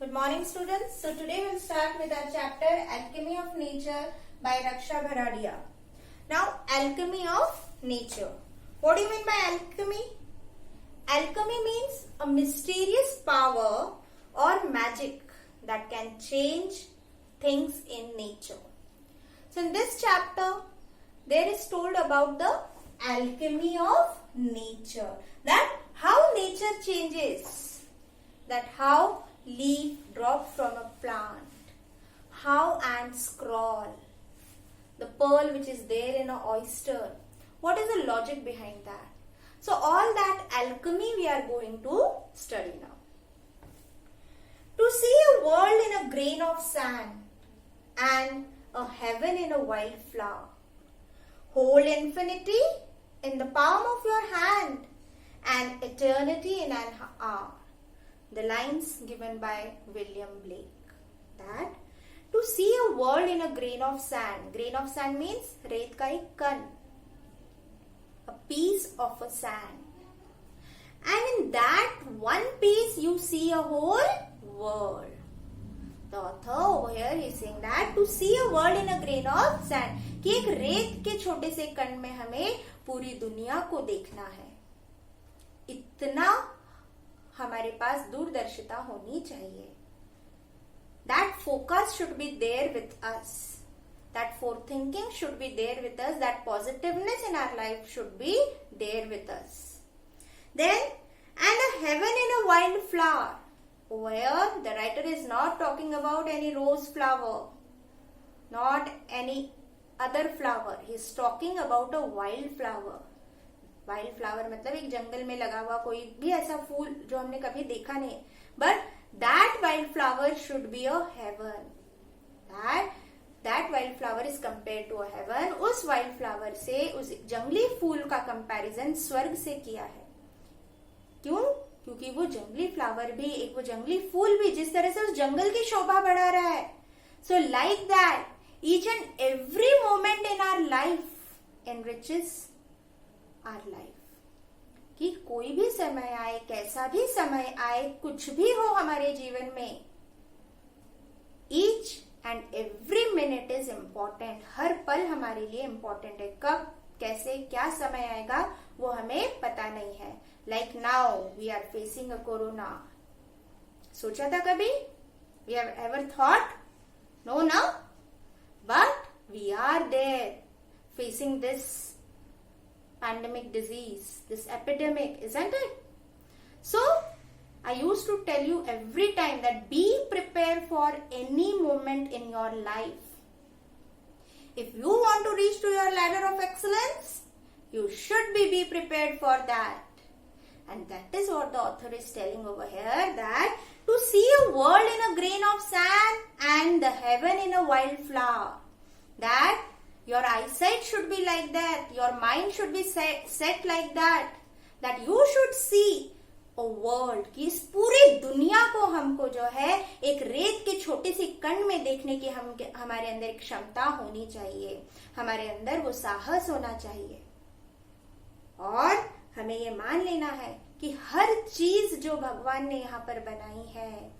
Good morning, students. So today we'll start with our chapter Alchemy of Nature by Raksha Bharadia. Now, alchemy of nature. What do you mean by alchemy? Alchemy means a mysterious power or magic that can change things in nature. So in this chapter, there is told about the alchemy of nature. That how nature changes. That how leaf drop from a plant, how ants crawl, the pearl which is there in an oyster. What is the logic behind that? So all that alchemy we are going to study now. To see a world in a grain of sand and a heaven in a wildflower, hold infinity in the palm of your hand and eternity in an hour. The lines given by William Blake. That to see a world in a grain of sand. Grain of sand means रेत का एक कण, a piece of a sand. And in that one piece you see a whole world. The author over here is saying that to see a world in a grain of sand. कि एक रेत के छोटे से कण में हमें पूरी दुनिया को देखना है. इतना हमारे पास दूरदर्शिता होनी चाहिए. That focus should be there with us. That forethinking should be there with us. That positiveness in our life should be there with us. Then, and a heaven in a wild flower. Where the writer is not talking about any rose flower, not any other flower. He is talking about a wild flower. Wild flower मतलब एक जंगल में लगा हुआ कोई भी ऐसा फूल जो हमने कभी देखा नहीं. But that wild flower should be a heaven. That wild flower is compare to a heaven. उस वाइल्ड फ्लावर से उस जंगली फूल का कंपैरिजन स्वर्ग से किया है. क्यों? क्योंकि वो जंगली फ्लावर भी एक वो जंगली फूल भी जिस तरह से उस जंगल की शोभा बढ़ा रहा है. So like that each and every moment in our life enriches our life. कि कोई भी समय आए, कैसा भी समय आए, कुछ भी हो हमारे जीवन में, each and every minute is important. हर पल हमारे लिए इम्पोर्टेंट है. कब, कैसे, क्या समय आएगा वो हमें पता नहीं है. Like now we are facing a corona. सोचा था कभी? We have ever thought? No ना. But we are there facing this pandemic disease, this epidemic, isn't it? So, I used to tell you every time that be prepared for any moment in your life. If you want to reach to your ladder of excellence, you should be prepared for that. And that is what the author is telling over here, that to see a world in a grain of sand and the heaven in a wildflower, that your eyesight should be like that. Your mind should be set like that. That you should see a world. कि इस पूरी दुनिया को हमको जो है एक रेत के छोटे से कण में देखने की हमारे अंदर एक क्षमता होनी चाहिए. हमारे अंदर वो साहस होना चाहिए. और हमें ये मान लेना है कि हर चीज जो भगवान ने यहाँ पर बनाई है,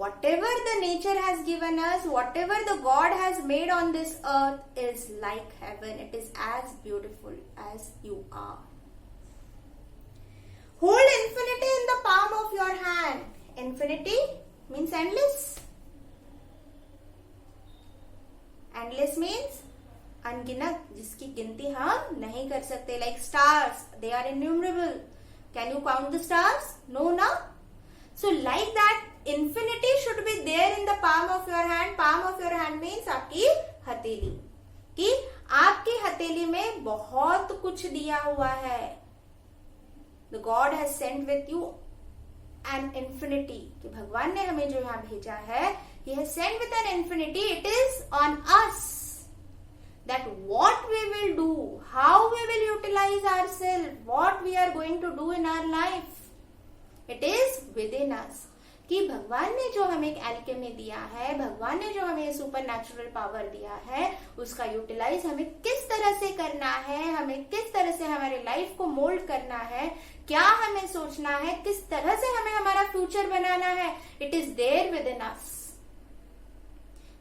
whatever the nature has given us, whatever the God has made on this earth is like heaven. It is as beautiful as you are. Hold infinity in the palm of your hand. Infinity means endless. Endless means अनगिनत, जिसकी गिनती हम नहीं कर सकते. Like stars, they are innumerable. Can you count the stars? No, na? So like that, infinity should be there in the palm of your hand. Palm of your hand means आपकी हथेली. कि आपकी हथेली में बहुत कुछ दिया हुआ है. The God has sent with you an infinity. कि भगवान ने हमें जो यहाँ भेजा है, He has sent with an infinity. It is on us. That what we will do, how we will utilize ourselves, what we are going to do in our life. It is within us. कि भगवान ने जो हमें एक alchemy दिया है, भगवान ने जो हमें सुपर नेचुरल पावर दिया है, उसका यूटिलाइज हमें किस तरह से करना है, हमें किस तरह से हमारे लाइफ को मोल्ड करना है, क्या हमें सोचना है, किस तरह से हमें हमारा फ्यूचर नेचर बनाना है, it is there within us,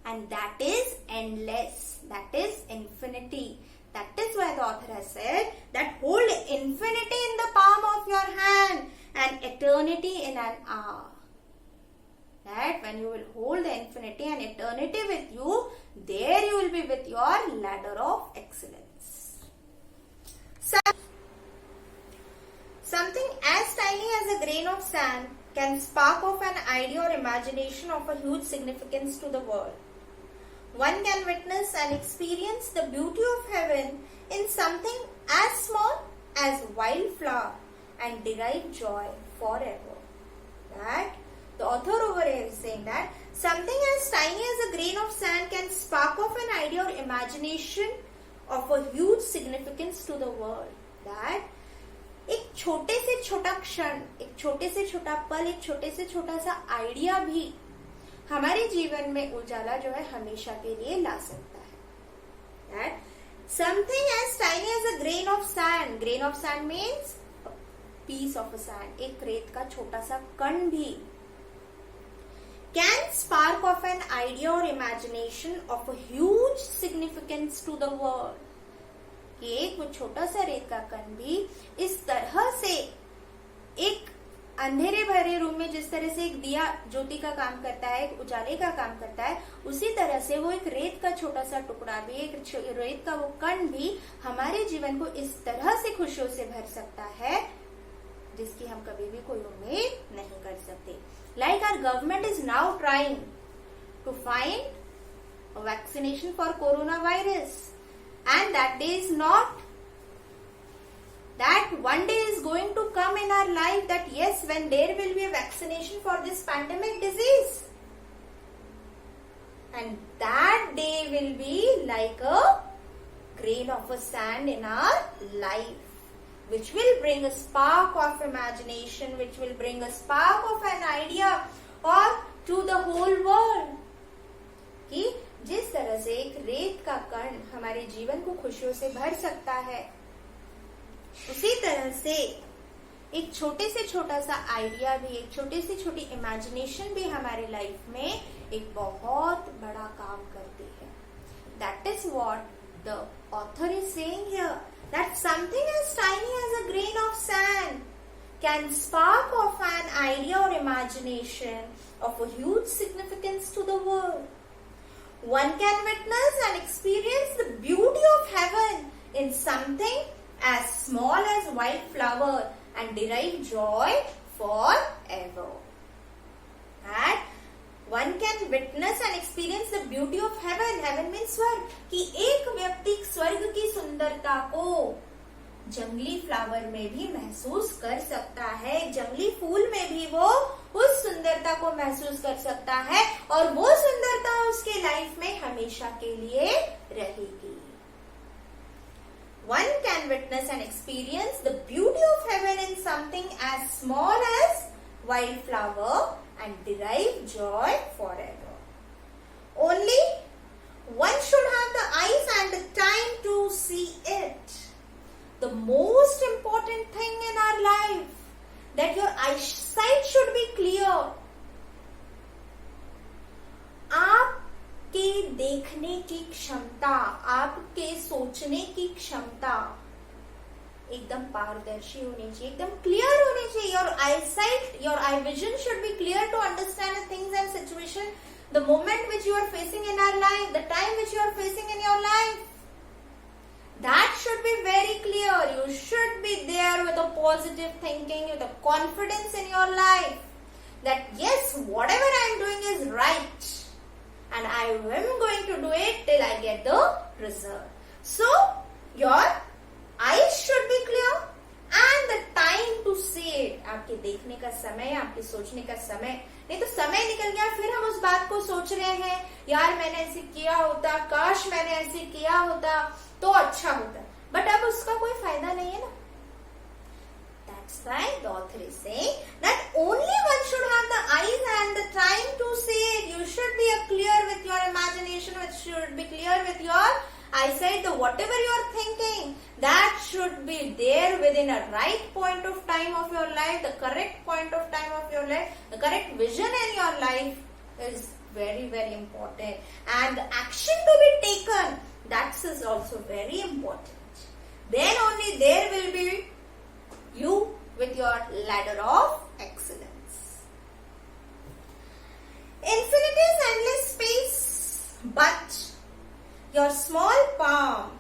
and that is endless, that is infinity. That is why the author has said that hold infinity in the palm of your hand and eternity in an hour. That when you will hold the infinity and eternity with you, there you will be with your ladder of excellence. Something as tiny as a grain of sand can spark off an idea or imagination of a huge significance to the world. One can witness and experience the beauty of heaven in something as small as wildflower and derive joy forever. That the author over here is saying that something as tiny as a grain of sand can spark off an idea or imagination of a huge significance to the world. That एक छोटे से छोटा क्षण, एक छोटे से छोटा पल, एक छोटे से छोटा सा आइडिया भी हमारे जीवन में उजाला जो है हमेशा के लिए ला सकता है. That something as tiny as a grain of sand. Grain of sand means a piece of a sand. एक रेत का छोटा सा कण भी can spark off an idea or imagination of a huge significance to the world. कि एक वो छोटा सा रेत का कण भी इस तरह से एक अंधेरे भरे रूम में जिस तरह से एक दिया ज्योति का काम करता है, एक उजाले का काम करता है, उसी तरह से वो एक रेत का छोटा सा टुकड़ा भी, एक रेत का वो कण भी हमारे जीवन को इस तरह से खुशियों से भर सकता है जिसकी हम कभी भी कोई उम्मीद नहीं कर सकते. Like our government is now trying to find a vaccination for coronavirus, and that day is not. That one day is going to come in our life that yes, when there will be a vaccination for this pandemic disease, and that day will be like a grain of a sand in our life, which will bring a spark of imagination, which will bring a spark of an idea or to the whole world. कि जिस तरह से एक रेत का कण हमारे जीवन को खुशियों से भर सकता है, उसी तरह से एक छोटे से छोटा सा आइडिया भी, एक छोटी से छोटी इमेजिनेशन भी हमारे लाइफ में एक बहुत बड़ा काम करती है. That is what the author is saying here, that something as tiny as a grain of sand can spark off an idea or imagination of a huge significance to the world. One can witness and experience the beauty of heaven in something as small as white flower and derive joy forever. And one can witness and experience the beauty of heaven. Heaven means स्वर्ग. कि एक व्यक्ति स्वर्ग की सुंदरता को जंगली flower में भी महसूस कर सकता है, जंगली फूल में भी वो उस सुंदरता को महसूस कर सकता है और वो सुंदरता उसके लाइफ में हमेशा के लिए रहेगी. One can witness and experience the beauty of heaven in something as small as wildflower and derive joy forever. Only one should have the eyes and the time to see it. The most important thing in our life, that your eyesight should be clear. आपके देखने की क्षमता, आपके सोचने की क्षमता एकदम पारदर्शी होनी चाहिए, एकदम क्लियर होनी चाहिए. Your eyesight, your eye vision should be clear to understand the things and situation, the moment which you are facing in our life, the time which you are facing in your life. That should be very clear. You should be there with a positive thinking, with a confidence in your life that yes, whatever I am doing is right and I am going to do it till I get the result. So your eyes should be clear and the time to see it. आपके देखने का समय, आपके सोचने का समय. नहीं तो समय निकल गया, फिर हम उस बात को सोच रहे हैं, यार मैंने ऐसे किया होता, काश मैंने ऐसे किया होता तो अच्छा होता, बट अब उसका कोई फायदा नहीं है ना. That's why the author is saying that only one should have the eyes and the time to see it. You should be clear with your imagination, which should be clear with your eyesight. The whatever you are thinking, that should be there within a right point of time of your life, the correct point point of time of your life, the correct vision in your life is very, very important. And the action to be taken, that is also very important. Then only there will be you with your ladder of excellence. Infinity is endless space, but your small palm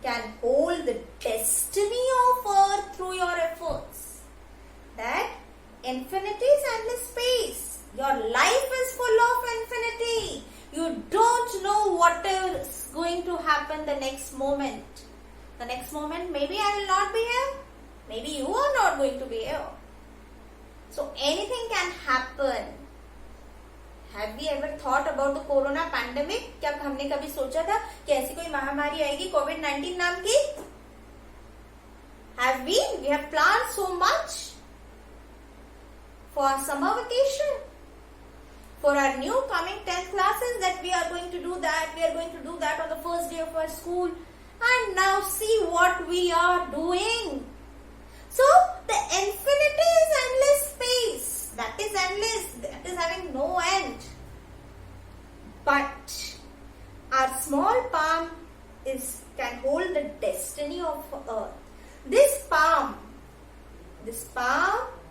can hold the destiny of earth through your efforts. That infinity is endless space. Your life is full of infinity. You don't know what is going to happen the next moment. The next moment, maybe I will not be here. Maybe you are not going to be here. So anything can happen. Have we ever thought about the corona pandemic? क्या हमने कभी सोचा था कि ऐसी कोई महामारी आएगी COVID-19 नाम की? Have we? We have planned so much for our summer vacation, for our new coming 10th classes, that we are going to do that, we are going to do that on the first day of our school. And now see what we are doing. So the infinity is endless space. That is endless. That is having no end. But our small palm can hold the destiny of earth. This palm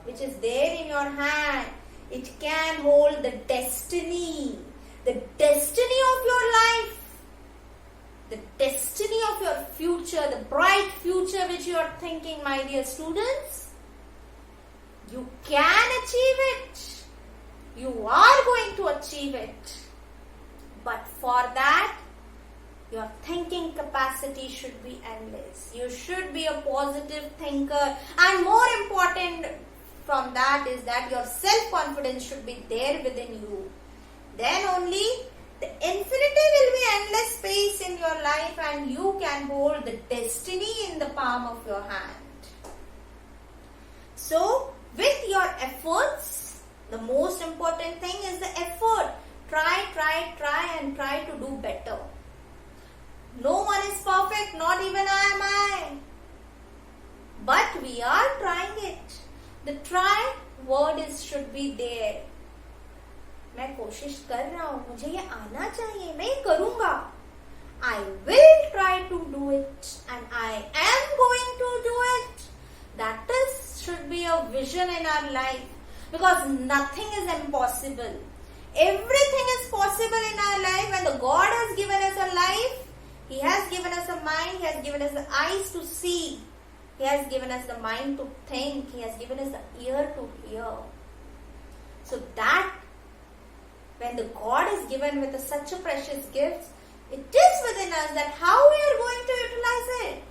which is there in your hand, it can hold the destiny of your life. The destiny of your future, the bright future which you are thinking, my dear students. You can achieve it. You are going to achieve it. But for that, your thinking capacity should be endless. You should be a positive thinker. And more important from that is that your self-confidence should be there within you. Then only the infinity will be endless space in your life and you can hold the destiny in the palm of your hand. So, with your efforts, the most important thing is the effort. Try and try to do better. No one is perfect, not even I. But we are trying it. The try word should be there. मैं कोशिश कर रहा हूँ, मुझे ये आना चाहिए, मैं ये करूँगा. I will try to do it and I am going to do it. That should be a vision in our life, because nothing is impossible. Everything is possible in our life, and the God has given us a life. He has given us a mind. He has given us the eyes to see. He has given us the mind to think. He has given us the ear to hear. So that when the God is given with such a precious gift, it is within us that how we are going to utilize it.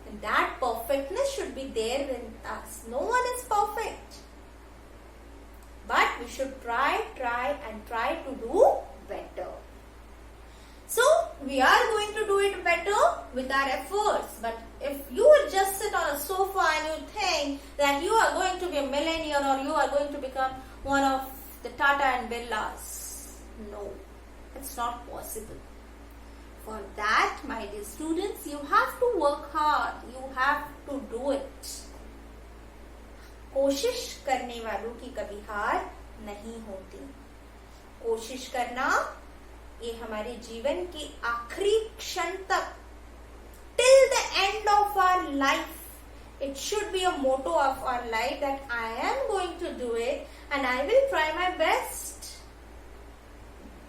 And that perfectness should be there within us. No one is perfect. But we should try to do better. So, we are going to do it better with our efforts. But if you just sit on a sofa and you think that you are going to be a millionaire or you are going to become one of the Tata and Birlas, no, it's not possible. For that, my dear students, you have to work hard. You have to do it. कोशिश करने वालों की कभी हार नहीं होती. कोशिश करना ये हमारे जीवन के आखिरी क्षण तक, till the end of our life, it should be a motto of our life that I am going to do it and I will try my best.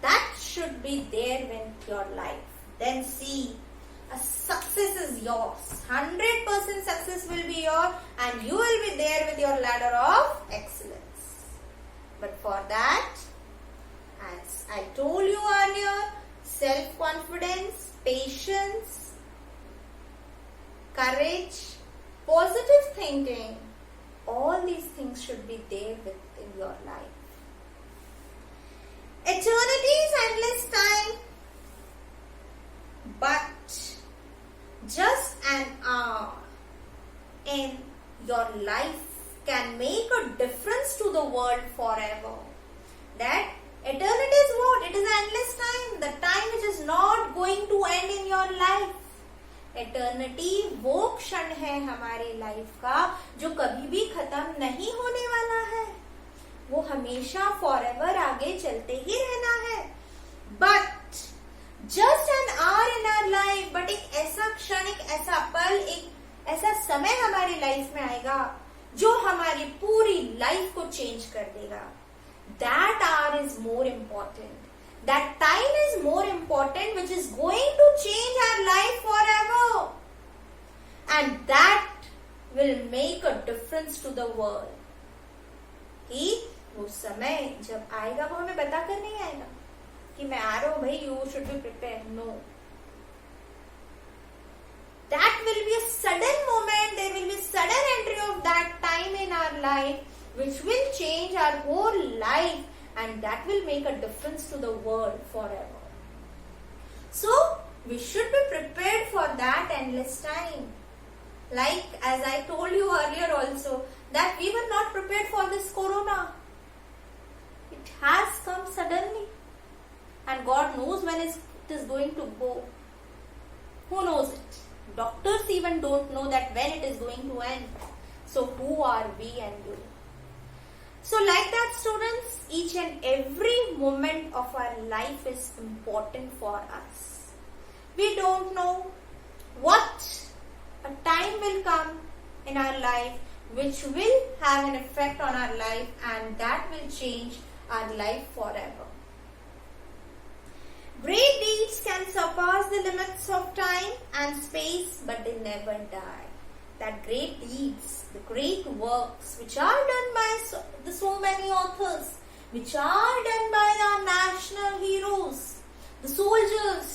That should be there in your life. Then see, a success is yours. 100% success will be yours and you will be there with your ladder of excellence. But for that, as I told you earlier, self-confidence, patience, courage, positive thinking, all these things should be there within your life. Eternity is endless time, but just an hour in your life can make a difference to the world forever. That eternity is what? It is endless time. The time which is not going to end in your life. Eternity वो क्षण है हमारे life का जो कभी भी खत्म नहीं होने वाला है, वो हमेशा फॉरएवर आगे चलते ही रहना है। But just an hour in our life, but एक ऐसा क्षण, एक ऐसा पल, एक ऐसा समय हमारी लाइफ में आएगा जो हमारी पूरी लाइफ को चेंज कर देगा। That hour is more important, that time is more important, which is going to change our life forever, and that will make a difference to the world. कि वो समय जब आएगा वो हमें बताकर नहीं आएगा कि मैं आ रहा हूं भाई, you should be prepare. No, that will be a sudden moment, there will be sudden entry of that time in our life which will change our whole life, and that will make a difference to the world forever. So we should be prepared for that endless time. Like as I told you earlier also, that we were not prepared for this corona. It has come suddenly, and God knows when it is going to go. Who knows it? Doctors even don't know that when it is going to end. So who are we and you? So like that, students, each and every moment of our life is important for us. We don't know what a time will come in our life which will have an effect on our life, and that will change our life forever. Great deeds can surpass the limits of time and space, but they never die. That great deeds, the great works which are done by so many authors, which are done by our national heroes, the soldiers,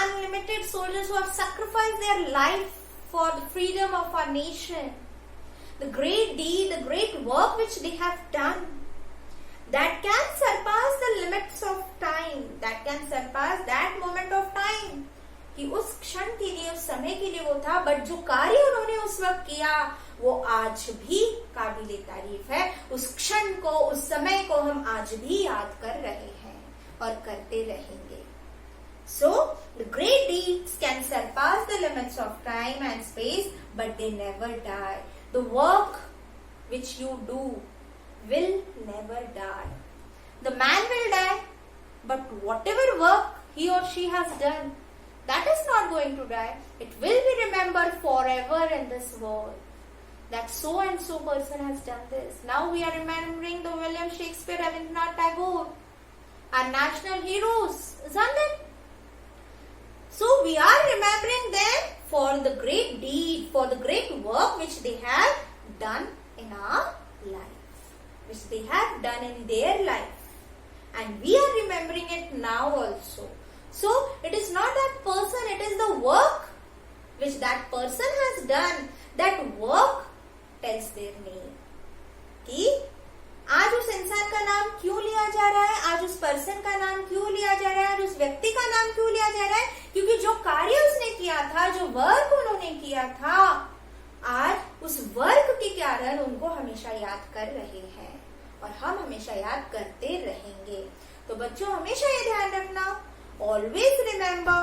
unlimited soldiers who have sacrificed their life for the freedom of our nation, the great deed, the great work which they have done, that can surpass the limits of time, that can surpass that moment of time. कि उस क्षण के लिए, उस समय के लिए वो था, बट जो कार्य उन्होंने उस वक्त किया वो आज भी काबिले तारीफ है। उस क्षण को, उस समय को हम आज भी याद कर रहे हैं और करते रहेंगे। So the great deeds can surpass the limits of time and space, but they never die. The work which you do will never die. The man will die, but whatever work he or she has done, that is not going to die. It will be remembered forever in this world, that so and so person has done this. Now we are remembering the William Shakespeare, Rabindranath Tagore, our national heroes, isn't it? So we are remembering them for the great deed, for the great work which they have done in our life, which they have done in their life, and we are remembering it now also. So it is not that person, it is the work which that person has done. That work tells their name. कि आज उस इंसान का नाम क्यों लिया जा रहा है, आज उस पर्सन का नाम क्यों लिया जा रहा है, आज उस व्यक्ति का नाम क्यों लिया जा रहा है? क्योंकि जो कार्य उसने किया था, जो वर्क उन्होंने किया था, आज उस वर्क के कारण उनको हमेशा याद कर रहे हैं और हम हमेशा याद करते रहेंगे। तो बच्चों, हमेशा ये ध्यान रखना, always remember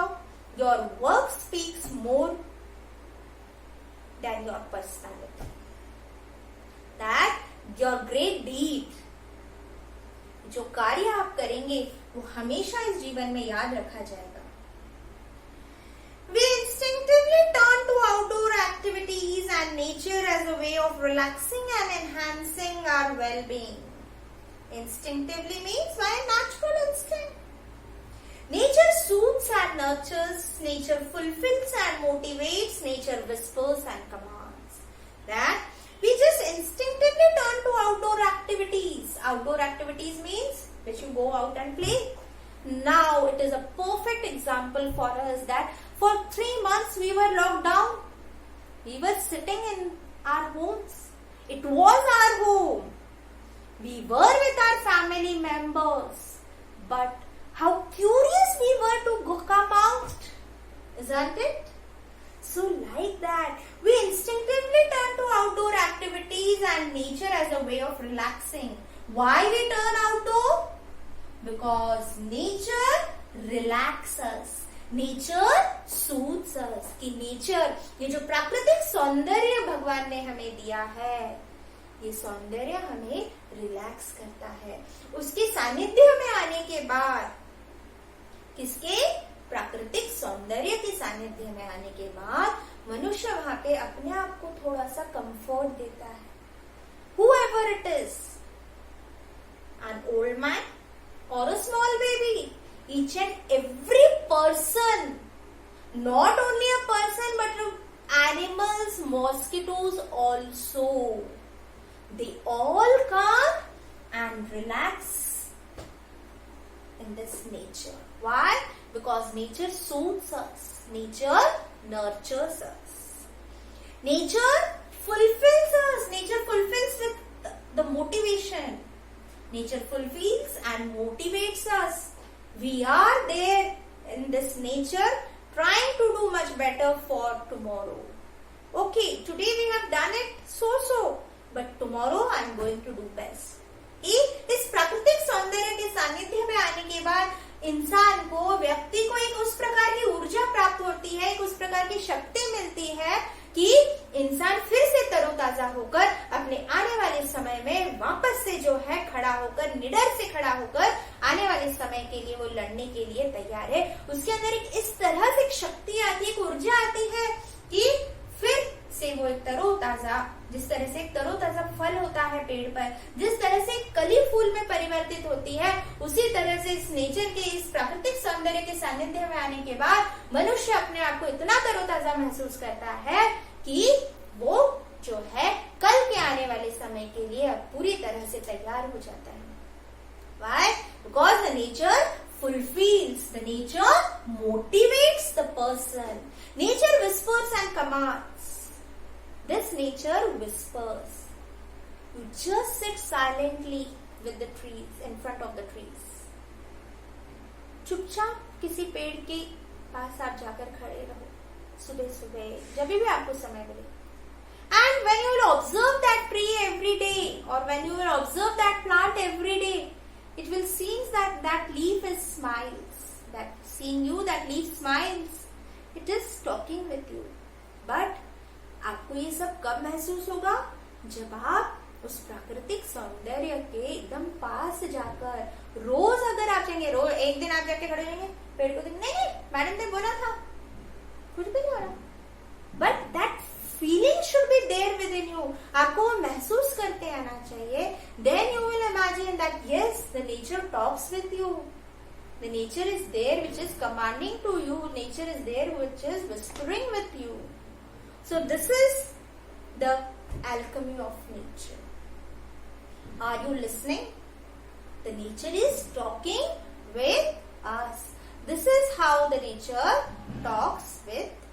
your work speaks more than your personality. That your great deed, जो कार्य आप करेंगे वो हमेशा इस जीवन में याद रखा जाएगा। We instinctively turn to outdoor activities and nature as a way of relaxing and enhancing our well-being. Instinctively means by natural instinct. Nature soothes and nurtures, nature fulfills and motivates, nature whispers and commands. That we just instinctively turn to outdoor activities. Outdoor activities means which you go out and play. Now it is a perfect example for us that for 3 months we were locked down. We were sitting in our homes. It was our home. We were with our family members. But how curious we were to come out, isn't it? So like that, we instinctively turn to outdoor activities and nature as a way of relaxing. Why we turn outdoor? Because nature relaxes us. Nature suits us, कि nature, ये जो प्राकृतिक सौंदर्य भगवान ने हमें दिया है, ये सौंदर्य हमें रिलैक्स करता है। उसके सानिध्य में आने के बाद, किसके, प्राकृतिक सौंदर्य के सानिध्य में आने के बाद मनुष्य वहां पे अपने आप को थोड़ा सा कंफर्ट देता है। Whoever it is, an old man or a small baby, each and every person, not only a person but animals, mosquitoes also, they all come and relax in this nature. Why? Because nature soothes us, nature nurtures us, nature fulfills us, nature fulfills with the motivation, nature fulfills and motivates us. We are there in this nature trying to do much better for tomorrow. Okay, today we have done it so, but tomorrow I am going to do best. इस प्राकृतिक सौंदर्य के सानिध्य में आने के बाद इंसान को, व्यक्ति को एक उस प्रकार की ऊर्जा प्राप्त होती है, एक उस प्रकार की शक्ति मिलती है कि इंसान फिर से तरोताजा होकर अपने आने वाले समय में वापस से जो है खड़ा होकर, निडर से खड़ा होकर आने वाले समय के लिए वो लड़ने के लिए तैयार है। उसके अंदर एक इस तरह से शक्ति आती है, एक ऊर्जा आती है कि फिर से वो एक तरोताजा, जिस तरह से एक तरोताजा फल होता है पेड़ पर, जिस तरह से कली फूल में परिवर्तित होती है, उसी तरह से इस नेचर के, इस प्राकृतिक सौंदर्य के सानिध्य में आने के बाद मनुष्य अपने आप को इतना तरोताजा महसूस करता है कि वो जो है कल के आने वाले समय के लिए अब पूरी तरह से तैयार हो जाता है। Why? Because the nature fulfills, the nature motivates the person. Nature whispers and commands. This nature whispers. You just sit silently with the trees, in front of the trees. चुपचाप किसी पेड़ के पास आप जाकर खड़े रहो, सुबह सुबह, जब भी आपको समय मिले. And when you will observe that tree every day, or when you will observe that plant every day, it will seem that that leaf is smiles. That seeing you, that leaf smiles. It is talking with you. But आपको ये सब कब महसूस होगा? जब आप उस प्राकृतिक सौंदर्य के एकदम पास जाकर, रोज अगर आप जाएंगे, रोज एक दिन आप जाके खड़े रहेंगे पेड़ को, नहीं मैडम ने बोला था, कुछ भी नहीं हो रहा, but that feeling should be there within you. आपको वो महसूस करते आना चाहिए. Then you will imagine that yes, the nature talks with you. The nature is there which is commanding to you. Nature is there which is whispering with you. So this is the alchemy of nature. Are you listening? The nature is talking with us. This is how the nature talks with